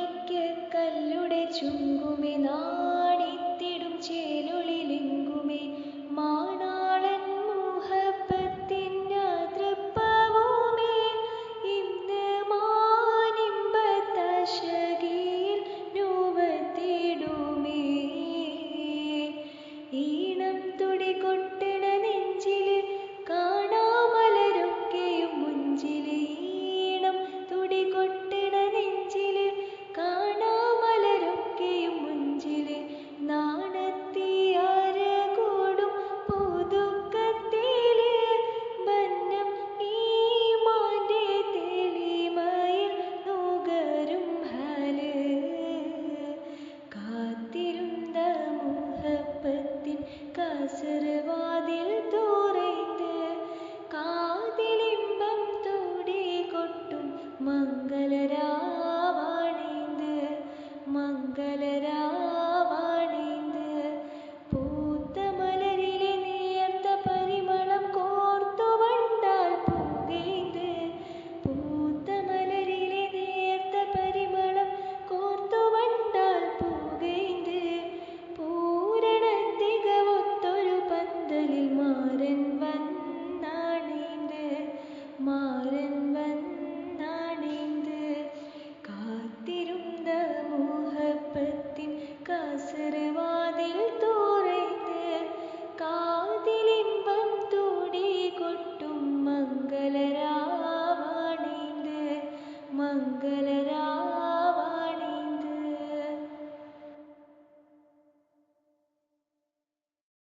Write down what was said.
മാണിക്യക്കല്ലുടെ ചുങ്കുമേ നാണിത്തിടും ചേലുള്ളിലെങ്കുമേ മാണാളൻ മുഹബത്തിൻ തൃപ്പവുമേ ഇന്ന് മാനിമ്പത്തശകിയിൽ രൂപത്തിടുമേ ഈണം തുടി കൊട്ടണ നെഞ്ചില് കാണാമലരൊക്കെയും മുഞ്ചില് ഈണം തുടി കൊട്ടണ നെഞ്ചില് കാണാമലരൊക്കെയും മുഞ്ചില് നാണത്തിയരകൂടും പുതുക്കത്തില് ബന്നം ഈമാന്റെ തെളിമയിൽ നുകരും ഹല് കാത്തിരുന്ന മുഹബത്തിൻ കസർവാതിൽ തുറന്ന് കാതിലിമ്പം തുടി കൊട്ടും മംഗളരാ